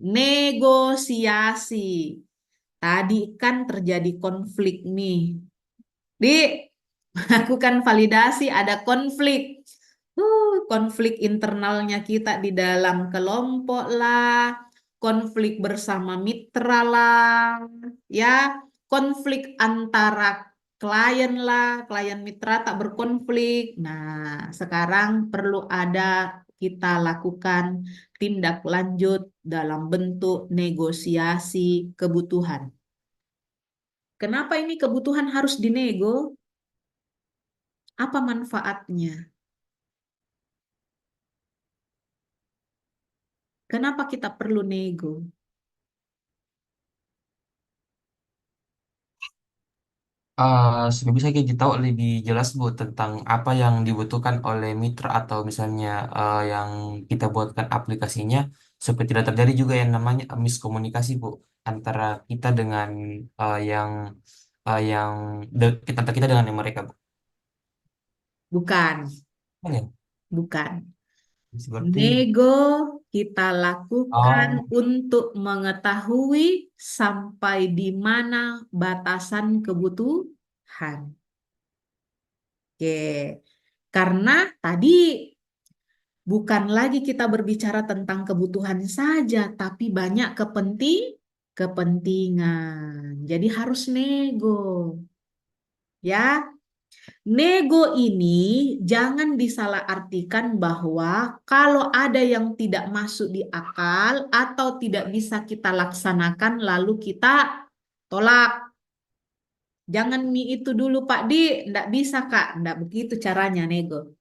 Negosiasi. Tadi kan terjadi konflik nih. Lakukan validasi, ada konflik. Konflik internalnya kita di dalam kelompok lah, konflik bersama mitra lah, ya, konflik antara klien lah, klien mitra tak berkonflik. Nah, sekarang perlu ada kita lakukan tindak lanjut dalam bentuk negosiasi kebutuhan. Kenapa ini kebutuhan harus dinego? Apa manfaatnya? Kenapa kita perlu nego? Supaya bisa kita tahu lebih jelas Bu tentang apa yang dibutuhkan oleh mitra atau misalnya yang kita buatkan aplikasinya supaya tidak terjadi juga yang namanya miskomunikasi Bu antara kita dengan yang kita antara kita dengan yang mereka Bu. Bukan, Benar ya? bukan. Seperti Nego kita lakukan oh untuk mengetahui sampai di mana batasan kebutuhan. Oke, karena tadi bukan lagi kita berbicara tentang kebutuhan saja, tapi banyak kepentingan. Jadi harus nego, ya. Nego ini jangan disalahartikan bahwa kalau ada yang tidak masuk di akal atau tidak bisa kita laksanakan, lalu kita tolak. Jangan itu dulu Pak Di, enggak bisa Kak, enggak begitu caranya nego.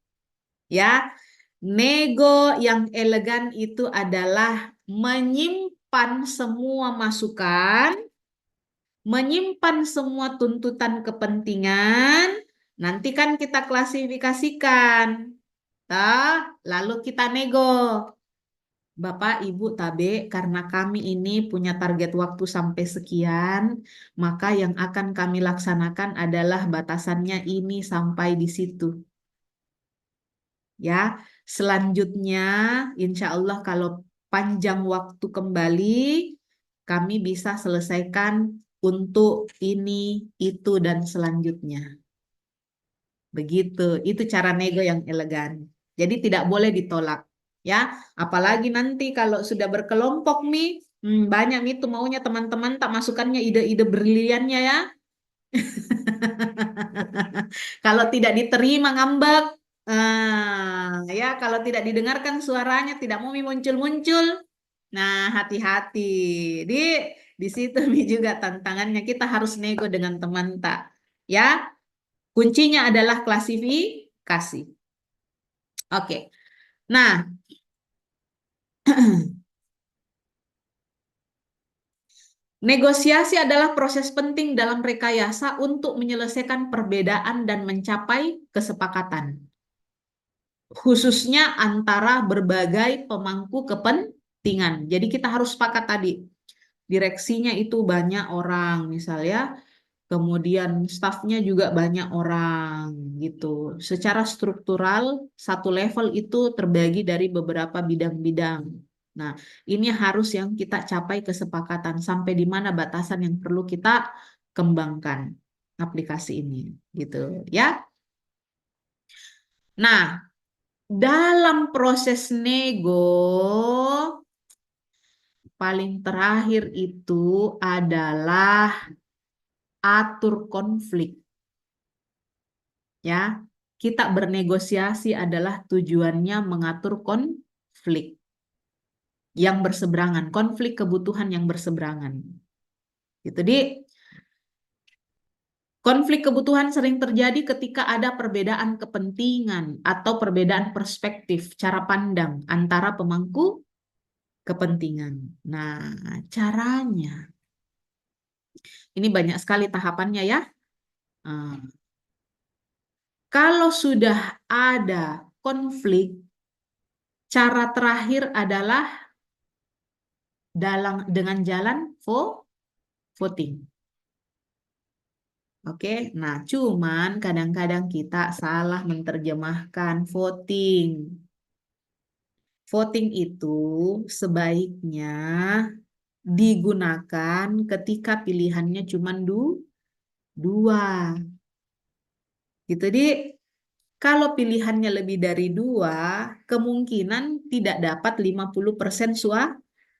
Ya, nego yang elegan itu adalah menyimpan semua masukan, menyimpan semua tuntutan kepentingan, nanti kan kita klasifikasikan, lalu kita nego. Bapak, Ibu, Tabe, karena kami ini punya target waktu sampai sekian, maka yang akan kami laksanakan adalah batasannya ini sampai di situ. Ya, selanjutnya, insya Allah kalau panjang waktu kembali, kami bisa selesaikan untuk ini, itu, dan selanjutnya. Begitu, itu cara nego yang elegan. Jadi tidak boleh ditolak, ya. Apalagi nanti kalau sudah berkelompok nih, banyak itu maunya teman-teman tak masukannya ide-ide briliannya ya. Kalau tidak diterima ngambek, ya kalau tidak didengarkan suaranya tidak mau muncul-muncul. Nah, hati-hati. Di di situ Mi juga tantangannya kita harus nego dengan teman tak. Ya, kuncinya adalah klasifikasi. Oke. Nah, negosiasi adalah proses penting dalam rekayasa untuk menyelesaikan perbedaan dan mencapai kesepakatan, khususnya antara berbagai pemangku kepentingan. Jadi kita harus sepakat tadi, direksinya itu banyak orang misalnya, kemudian stafnya juga banyak orang gitu. Secara struktural, satu level itu terbagi dari beberapa bidang-bidang. Nah, ini harus yang kita capai kesepakatan sampai di mana batasan yang perlu kita kembangkan aplikasi ini gitu ya. Nah, dalam proses nego paling terakhir itu adalah atur konflik. Ya, kita bernegosiasi adalah tujuannya mengatur konflik yang berseberangan, konflik kebutuhan yang berseberangan. Gitu, Di. Konflik kebutuhan sering terjadi ketika ada perbedaan kepentingan atau perbedaan perspektif, cara pandang antara pemangku kepentingan. Nah, caranya, ini banyak sekali tahapannya ya. Nah, kalau sudah ada konflik, cara terakhir adalah dengan jalan voting. Oke, nah cuman kadang-kadang kita salah menerjemahkan voting. Voting itu sebaiknya digunakan ketika pilihannya cuma dua. Gitu. Jadi kalau pilihannya lebih dari dua, kemungkinan tidak dapat 50%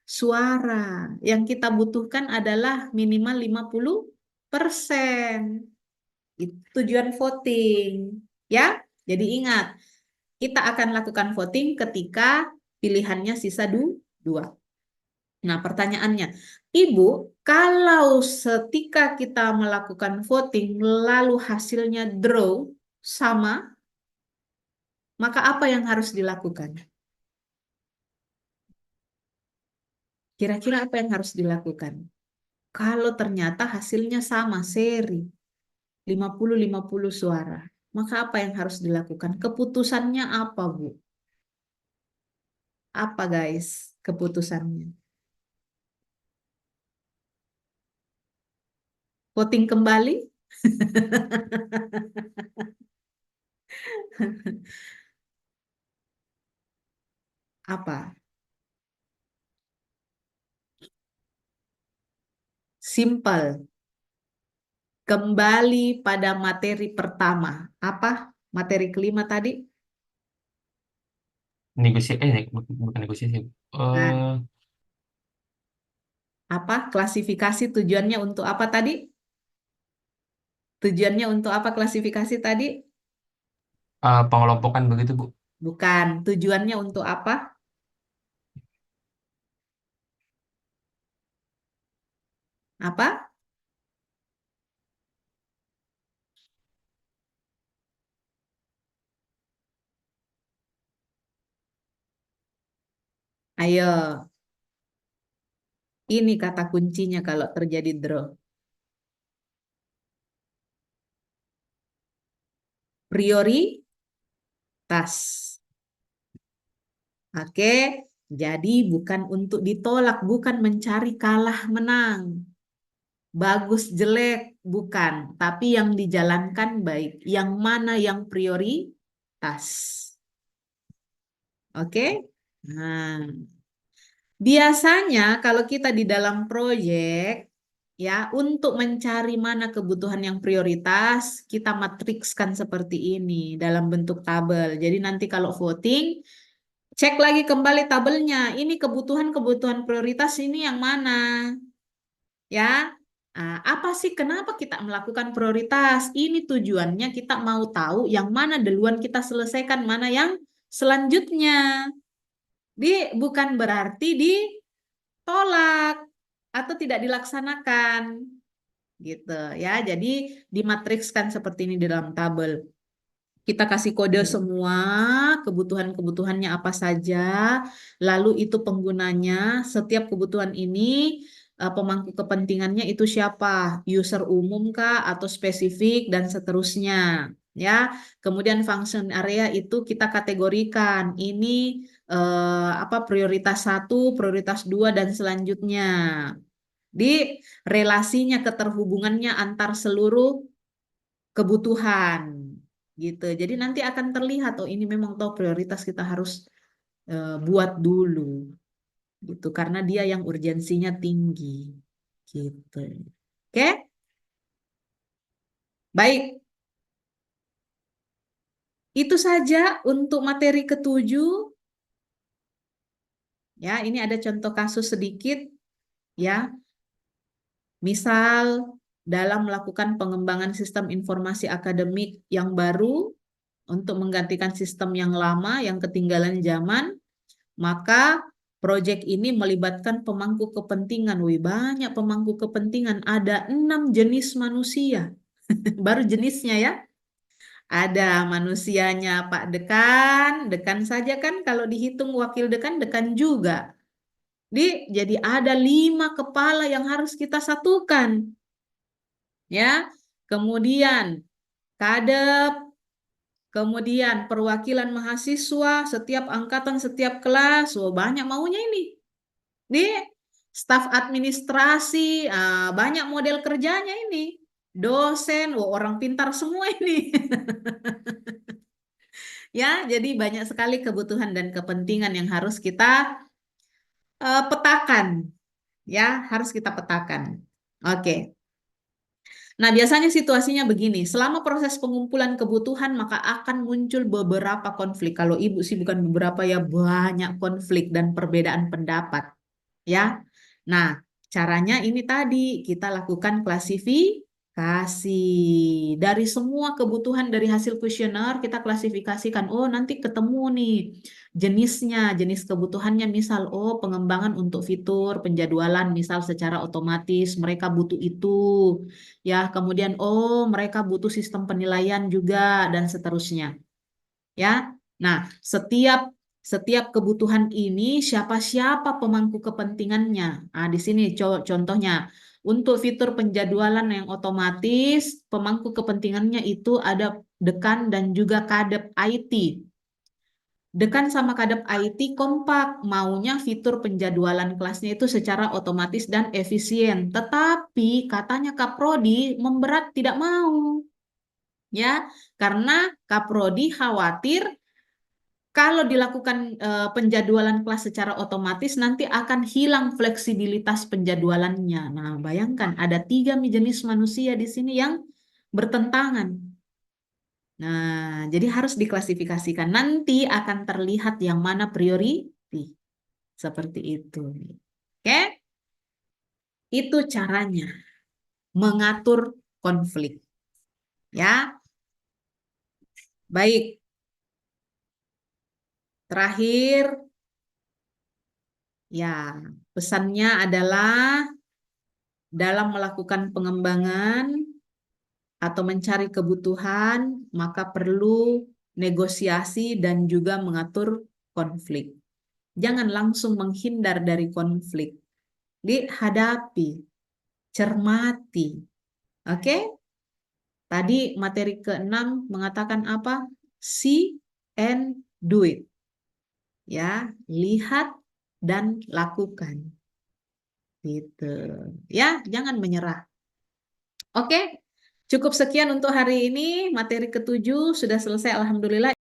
suara. Yang kita butuhkan adalah minimal 50%. Itu tujuan voting. Ya, jadi ingat, kita akan lakukan voting ketika pilihannya sisa dua. Nah, pertanyaannya, Ibu, kalau ketika kita melakukan voting lalu hasilnya draw sama, maka apa yang harus dilakukan? Kira-kira apa yang harus dilakukan? Kalau ternyata hasilnya sama, seri, 50-50 suara, maka apa yang harus dilakukan? Keputusannya apa, Bu? Apa, guys, keputusannya? Voting kembali? Apa? Simple. Kembali pada materi pertama. Apa? Materi kelima tadi? Negosiasi, bukan negosiasi. Nah, Eh, apa? Klasifikasi tujuannya untuk apa tadi? Tujuannya untuk apa klasifikasi tadi? Pengelompokan begitu, Bu. Bukan. Tujuannya untuk apa? Apa? Ayo, ini kata kuncinya kalau terjadi draw. Prioritas. Oke, jadi bukan untuk ditolak, bukan mencari kalah menang. Bagus jelek, bukan. Tapi yang dijalankan baik. Yang mana yang prioritas. Oke? Nah, biasanya kalau kita di dalam proyek, ya, untuk mencari mana kebutuhan yang prioritas, kita matrikskan seperti ini dalam bentuk tabel. Jadi nanti kalau voting, cek lagi kembali tabelnya. Ini kebutuhan-kebutuhan prioritas ini yang mana? Ya, apa sih kenapa kita melakukan prioritas? Ini tujuannya kita mau tahu yang mana duluan kita selesaikan, mana yang selanjutnya. Di bukan berarti ditolak atau tidak dilaksanakan gitu ya. Jadi dimatrikskan seperti ini di dalam tabel. Kita kasih kode semua kebutuhan-kebutuhannya apa saja, lalu itu penggunanya, setiap kebutuhan ini pemangku kepentingannya itu siapa, user umum kah atau spesifik dan seterusnya. Ya, kemudian function area itu kita kategorikan. Ini apa prioritas satu, prioritas dua dan selanjutnya. Di relasinya keterhubungannya antar seluruh kebutuhan gitu. Jadi nanti akan terlihat oh ini memang tahu prioritas kita harus buat dulu gitu karena dia yang urgensinya tinggi gitu. Oke? Baik, itu saja untuk materi ketujuh ya. Ini ada contoh kasus sedikit ya. Misal dalam melakukan pengembangan sistem informasi akademik yang baru untuk menggantikan sistem yang lama yang ketinggalan zaman. Maka proyek ini melibatkan pemangku kepentingan. Wih, banyak pemangku kepentingan. Ada 6 jenis manusia. Baru jenisnya ya. Ada manusianya Pak Dekan. Dekan saja kan kalau dihitung wakil dekan, dekan juga. Jadi ada 5 kepala yang harus kita satukan. Ya. Kemudian kadep, kemudian perwakilan mahasiswa, setiap angkatan, setiap kelas. Oh, banyak maunya ini. Di staf administrasi, banyak model kerjanya ini. dosen, wah, orang pintar semua ini. Ya, jadi banyak sekali kebutuhan dan kepentingan yang harus kita petakan, ya, harus kita petakan. Oke. Nah, biasanya situasinya begini, selama proses pengumpulan kebutuhan maka akan muncul beberapa konflik. Kalau ibu sih bukan beberapa ya, banyak konflik dan perbedaan pendapat, ya. Nah, caranya ini tadi kita lakukan klasifikasi dari semua kebutuhan dari hasil kuesioner kita klasifikasikan. Oh, nanti ketemu nih jenisnya, jenis kebutuhannya misal oh pengembangan untuk fitur penjadwalan misal secara otomatis mereka butuh itu. Ya, kemudian oh mereka butuh sistem penilaian juga dan seterusnya. Ya. Nah, setiap setiap kebutuhan ini siapa-siapa pemangku kepentingannya. Nah, di sini contohnya untuk fitur penjadwalan yang otomatis, pemangku kepentingannya itu ada dekan dan juga kadep IT. Dekan sama kadep IT kompak, maunya fitur penjadwalan kelasnya itu secara otomatis dan efisien. Tetapi katanya Kaprodi memberat tidak mau, ya, karena Kaprodi khawatir kalau dilakukan penjadwalan kelas secara otomatis nanti akan hilang fleksibilitas penjadwalannya. Nah, bayangkan ada tiga jenis manusia di sini yang bertentangan. Nah, jadi harus diklasifikasikan. Nanti akan terlihat yang mana priority. Seperti itu. Oke? Itu caranya mengatur konflik. Ya, baik. Terakhir, ya, pesannya adalah dalam melakukan pengembangan atau mencari kebutuhan, maka perlu negosiasi dan juga mengatur konflik. Jangan langsung menghindar dari konflik. Dihadapi, cermati. Oke? Tadi materi keenam mengatakan apa? See and do it. Ya, lihat dan lakukan. Gitu. Ya, jangan menyerah. Oke, cukup sekian untuk hari ini. Materi ketujuh sudah selesai, alhamdulillah.